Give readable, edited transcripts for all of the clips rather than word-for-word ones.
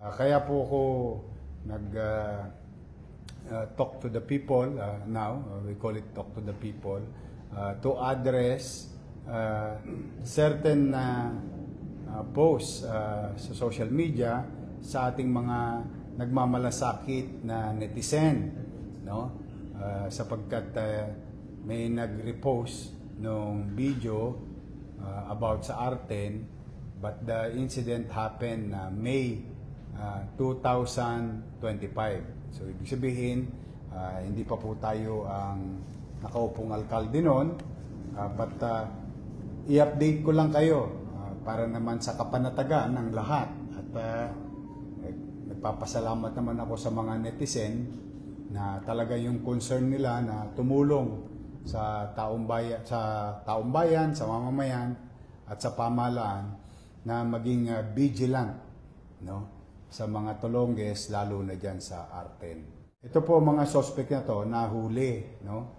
Kaya po ako nag talk to the people now, we call it talk to the people, to address certain posts sa social media sa ating mga nagmamalasakit na netizen, no? Sapagkat may nag-repost nung video about sa Arten, but the incident happened May 2025. So ibig sabihin, hindi pa po tayo ang nakaupong alkalde noon, but i-update ko lang kayo para naman sa kapanatagan ng lahat. At nagpapasalamat naman ako sa mga netizen na talaga yung concern nila na tumulong sa taong bayan, sa mamamayan at sa pamahalaan na maging vigilant, no, sa mga Tolonges, lalo na dyan sa Arten. Ito po mga suspect na to nahuli, no,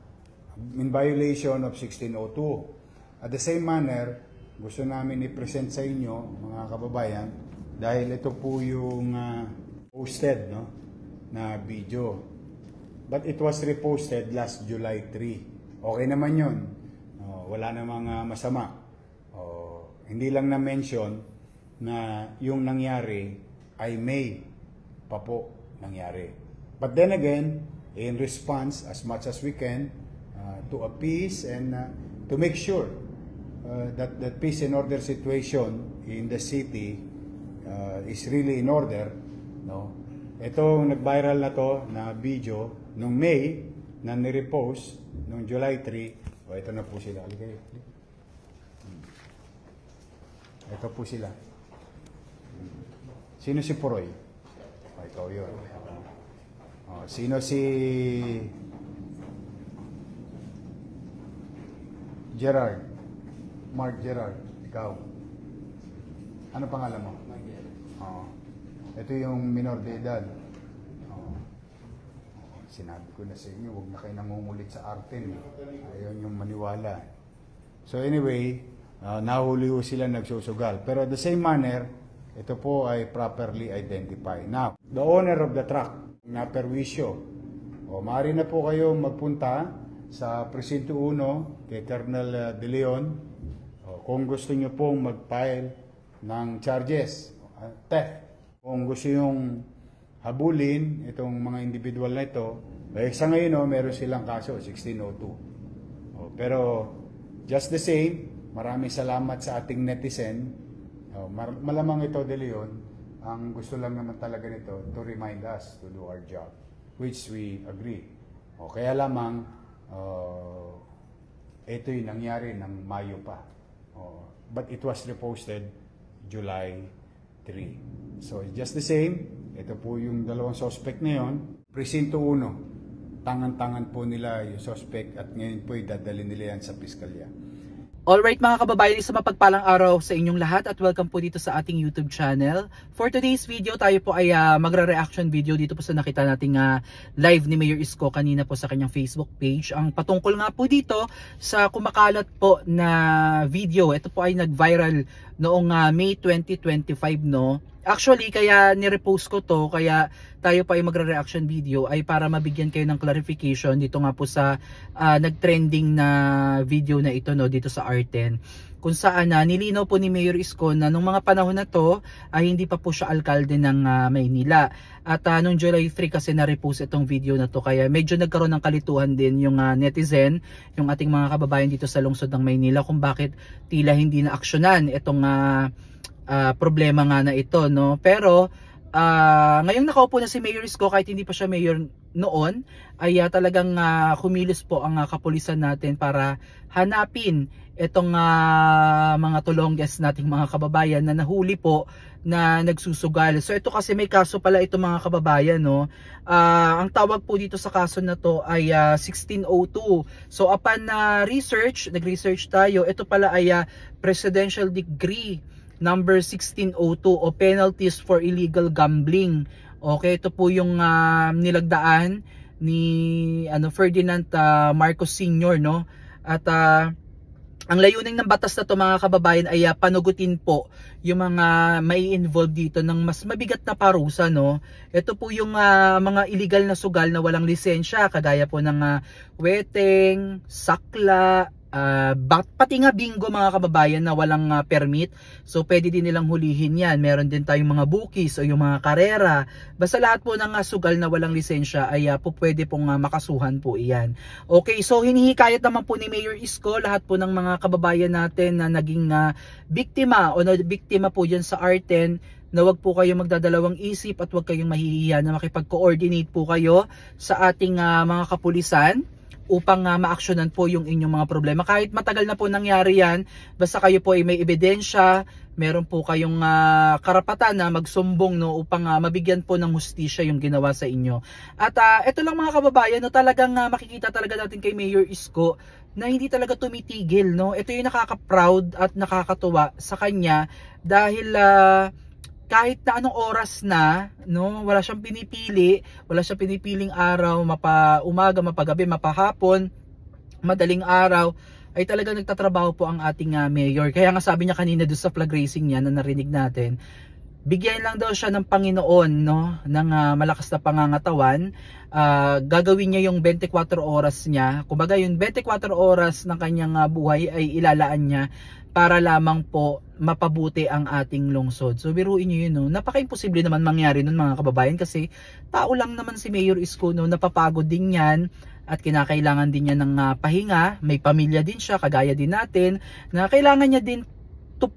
in violation of 1602. At the same manner, gusto namin i-present sa inyo mga kababayan dahil ito po yung posted, no, na video. But it was reposted last July 3. Okay naman yun. Wala namang masama. Hindi lang na-mention na yung nangyari ay May pa po nangyari. But then again, in response as much as we can to appease and to make sure that the peace and order situation in the city is really in order, no? Itong nag-viral na to na video nung May na nirepost nung July 3. Ito na po sila. Ito po sila. Sino si Puroy? Ikaw yun. Sino si Gerard? Mark Gerard. Ikaw. Ano pangalan mo? Ito yung minor de edad. Sinabi ko na sa inyo, huwag na kayo nangungulit sa Arten. Ayaw yung maniwala. So anyway, nahuli ho sila nagsusugal. Pero at the same manner, ito po ay properly identified. Now, the owner of the truck, na perwisyo. Maaari na po kayo magpunta sa Presinto 1 kay Colonel De Leon kung gusto nyo pong mag-file ng charges, theft. Kung gusto yung habulin itong mga individual na ito, sa ngayon meron silang kaso, 1602. Pero just the same, maraming salamat sa ating netizen. Malamang ito, De Leon, ang gusto lang naman talaga nito to remind us to do our job, which we agree. Kaya lamang ito yung nangyari ng Mayo pa. But it was reposted July 3. So just the same, ito po yung dalawang suspect na yun. Presinto 1, tangan-tangan po nila yung suspect at ngayon po idadali nila yan sa piskalya. Alright mga kababayan, isang mapagpalang araw sa inyong lahat at welcome po dito sa ating YouTube channel. For today's video, tayo po ay magre-reaction video dito po sa nakita nating live ni Mayor Isko kanina po sa kanyang Facebook page. Ang patungkol nga po dito sa kumakalat po na video. Ito po ay nag-viral noong May 2025, no? Actually, kaya ni-repost ko to, kaya tayo pa ay magre-reaction video ay para mabigyan kayo ng clarification dito nga po sa nag-trending na video na ito, no, dito sa Arten. Kung saan nilinaw po ni Mayor Isko na nung mga panahon na to ay hindi pa po siya alkalde ng Maynila. At nung July 3 kasi na-repost itong video na to, kaya medyo nagkaroon ng kalituhan din yung netizen, yung ating mga kababayan dito sa lungsod ng Maynila kung bakit tila hindi na aksyonan itong problema nga na ito, no? Pero ngayong nakaupo na si Mayor Isko, kahit hindi pa siya mayor noon, ay talagang kumilos po ang kapulisan natin para hanapin itong mga Tolonges nating mga kababayan na nahuli po na nagsusugal. So ito kasi may kaso pala ito mga kababayan, no? Ang tawag po dito sa kaso na to ay 1602. So upon nag-research tayo, ito pala ay Presidential Decree number 1602 o penalties for illegal gambling. Okay, ito po yung nilagdaan ni Ferdinand Marcos Sr., no? At ang layunin ng batas na to mga kababayan ay panugutin po yung mga may involved dito ng mas mabigat na parusa, no. Ito po yung mga illegal na sugal na walang lisensya, kagaya po ng weteng, sakla, pati nga bingo mga kababayan na walang permit. So pwede din nilang hulihin yan. Meron din tayong mga bookies o yung mga karera. Basta lahat po ng sugal na walang lisensya ay po pwede pong makasuhan po iyan. Okay, so hinihikayat naman po ni Mayor Isko lahat po ng mga kababayan natin na naging biktima o na biktima po dyan sa R10 na wag po kayong magdadalawang isip at wag kayong mahihiya na makipag-coordinate po kayo sa ating mga kapulisan upang maaksyonan po yung inyong mga problema. Kahit matagal na po nangyari yan, basta kayo po ay may ebidensya, meron po kayong karapatan na magsumbong, no, upang mabigyan po ng hustisya yung ginawa sa inyo. At ito lang mga kababayan, no, talagang makikita talaga natin kay Mayor Isko na hindi talaga tumitigil, no. Ito yung nakaka-proud at nakakatuwa sa kanya dahil kahit na anong oras na, no, wala siyang pinipili, wala siyang pinipiling araw, mapa-umaga, mapagabi, mapahapon, madaling araw, ay talaga nagtatrabaho po ang ating mayor. Kaya nga sabi niya kanina doon sa flag raising niya na narinig natin, bigyan lang daw siya ng Panginoon, no, ng malakas na pangangatawan. Gagawin niya yung 24 oras niya. Kumbaga yung 24 oras ng kanyang buhay ay ilalaan niya para lamang po mapabuti ang ating lungsod. So biruin niyo yun, no? Napaka-imposible naman mangyari nun mga kababayan kasi tao lang naman si Mayor Isko, no? Napapagod din yan at kinakailangan din niya ng pahinga. May pamilya din siya, kagaya din natin, na kailangan niya din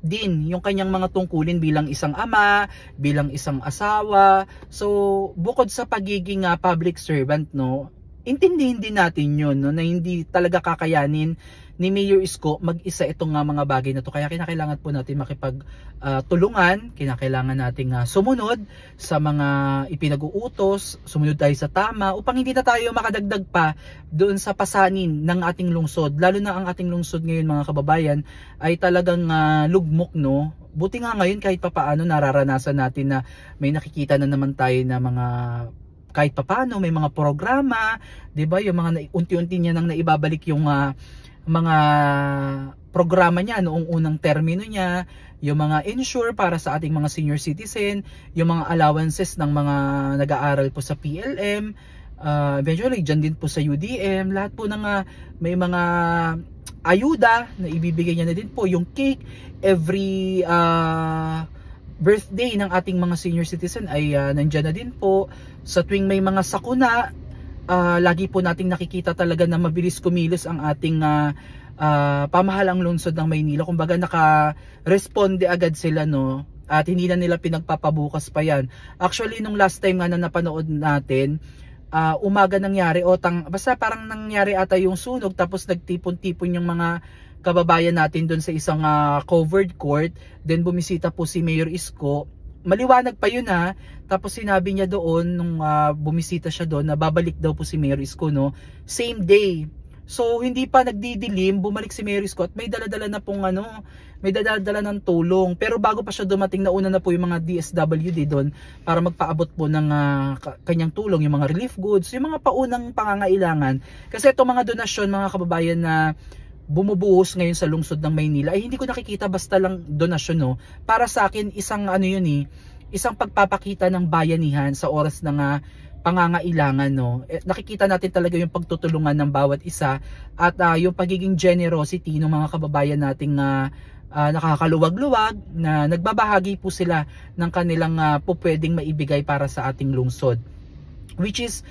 din yung kanyang mga tungkulin bilang isang ama, bilang isang asawa. So bukod sa pagiging public servant, no, intindihin din natin yun, no, na hindi talaga kakayanin ni Mayor Isko mag-isa itong mga bagay na to. Kaya kinakailangan po natin makipag-tulungan, kinakailangan nating sumunod sa mga ipinag-uutos, sumunod tayo sa tama upang hindi na tayo makadagdag pa doon sa pasanin ng ating lungsod. Lalo na ang ating lungsod ngayon mga kababayan ay talagang lugmok, no. Buti nga ngayon kahit papaano nararanasan natin na may nakikita na naman tayo na mga kahit papaano may mga programa, 'di ba? Yung mga unti-unti niya nang naibabalik yung mga programa niya noong unang termino niya, yung mga insure para sa ating mga senior citizen, yung mga allowances ng mga nag-aaral po sa PLM, eventually dyan din po sa UDM, lahat po ng may mga ayuda na ibibigay niya na din po, yung cake every birthday ng ating mga senior citizen ay nandyan na din po. Sa tuwing may mga sakuna, lagi po nating nakikita talaga na mabilis kumilos ang ating pamahalang lungsod ng Maynila. Kumbaga naka-responde agad sila, no, at hindi na nila pinagpapabukas pa yan. Actually nung last time nga na napanood natin, umaga nangyari basta parang nangyari ata yung sunog, tapos nagtipon-tipon yung mga kababayan natin doon sa isang covered court. Then bumisita po si Mayor Isko. Maliwanag pa yun tapos sinabi niya doon nung bumisita siya doon na babalik daw po si Mayor Isko, no, same day. So hindi pa nagdidilim, bumalik si Mayor Isko at may dala-dala na pong may dala-dala ng tulong. Pero bago pa siya dumating, nauna na po yung mga DSWD doon para magpaabot po ng kanyang tulong, yung mga relief goods, yung mga paunang pangangailangan. Kasi itong mga donasyon mga kababayan na bumubuhos ngayon sa lungsod ng Maynila ay hindi ko nakikita basta lang donasyon, no. Para sa akin isang isang pagpapakita ng bayanihan sa oras ng pangangailangan, no. Nakikita natin talaga yung pagtutulungan ng bawat isa at yung pagiging generosity ng mga kababayan nating nakakaluwag-luwag na nagbabahagi po sila ng kanilang pupwedeng maibigay para sa ating lungsod, which is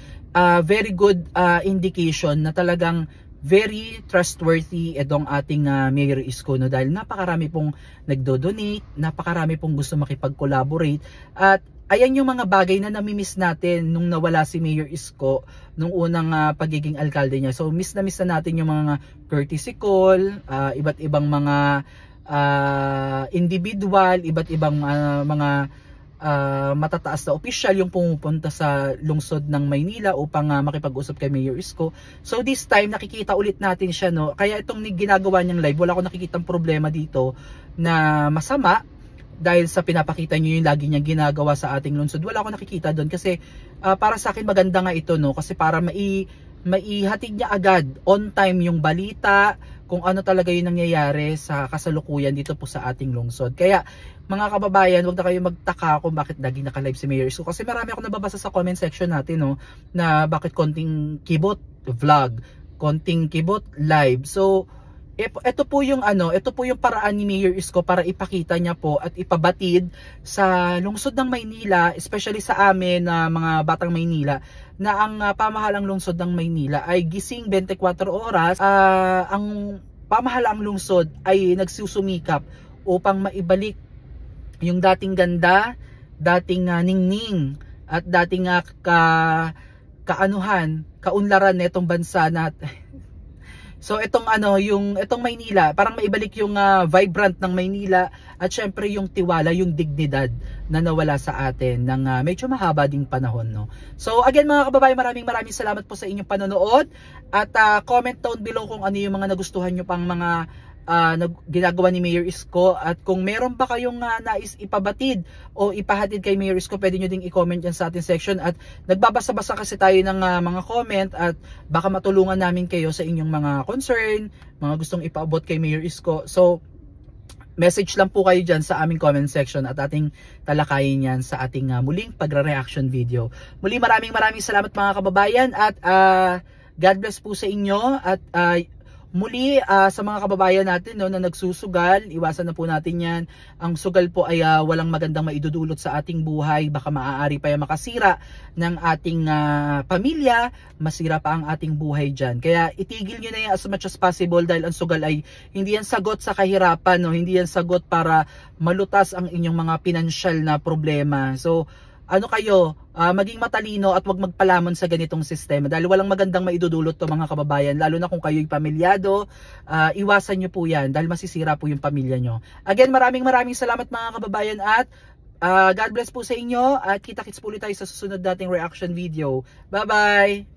very good indication na talagang very trustworthy itong ating Mayor Isko, no, dahil napakarami pong nagdo-donate, napakarami pong gusto makipag-collaborate, at ayan yung mga bagay na namimiss natin nung nawala si Mayor Isko nung unang pagiging alkalde niya. So miss na natin yung mga courtesy call, iba't ibang mga individual, iba't ibang mga matataas na opisyal yung pumupunta sa lungsod ng Maynila upang makipag-usap kay Mayor Isko. So this time nakikita ulit natin siya, no. Kaya itong ginagawa niyang live, wala akong nakikitang problema dito na masama dahil sa pinapakita niyo yung lagi niyang ginagawa sa ating lungsod. Wala akong nakikita doon kasi para sa akin maganda nga ito, no, kasi para maihatid niya agad on time yung balita kung ano talaga yung nangyayari sa kasalukuyan dito po sa ating lungsod. Kaya mga kababayan, huwag na kayo magtaka kung bakit lagi naka-live si Mayor Isko. Kasi marami akong nababasa sa comment section natin, no, na bakit konting kibot vlog, konting kibot live. So ito po yung paraan ni Mayor Isko para ipakita niya po at ipabatid sa lungsod ng Maynila, especially sa amin na mga batang Maynila, na ang pamahalang lungsod ng Maynila ay gising 24 oras. Ang pamahalaang lungsod ay nagsusumikap upang maibalik yung dating ganda, dating ningning at dating kaunlaran nitong bansa natin. So itong Maynila, parang maibalik yung vibrant ng Maynila at syempre yung tiwala, yung dignidad na nawala sa atin ng medyo mahaba ding panahon, no. So again mga kababayan, maraming salamat po sa inyong panonood at comment down below kung ano yung mga nagustuhan nyo pang mga ginagawa ni Mayor Isko, at kung meron pa kayong nais ipabatid o ipahatid kay Mayor Isko, pwede nyo ding i-comment yan sa ating section, at nagbabasa-basa kasi tayo ng mga comment at baka matulungan namin kayo sa inyong mga concern, mga gustong ipaabot kay Mayor Isko. So message lang po kayo dyan sa aming comment section at ating talakayin yan sa ating muling pagre-reaction video. Muli maraming salamat mga kababayan, at God bless po sa inyo. At muli sa mga kababayan natin, no, na nagsusugal, iwasan na po natin yan. Ang sugal po ay walang magandang maidudulot sa ating buhay. Baka maaari pa yan makasira ng ating pamilya, masira pa ang ating buhay dyan. Kaya itigil nyo na yan as much as possible, dahil ang sugal ay hindi yan sagot sa kahirapan, no? Hindi yan sagot para malutas ang inyong mga pinansyal na problema. So maging matalino at wag magpalamon sa ganitong sistema, dahil walang magandang maidudulot to mga kababayan, lalo na kung kayo'y pamilyado. Iwasan nyo po yan dahil masisira po yung pamilya nyo. Again, maraming salamat mga kababayan, at God bless po sa inyo, at kita-kits po ulit tayo sa susunod nating reaction video. Bye bye!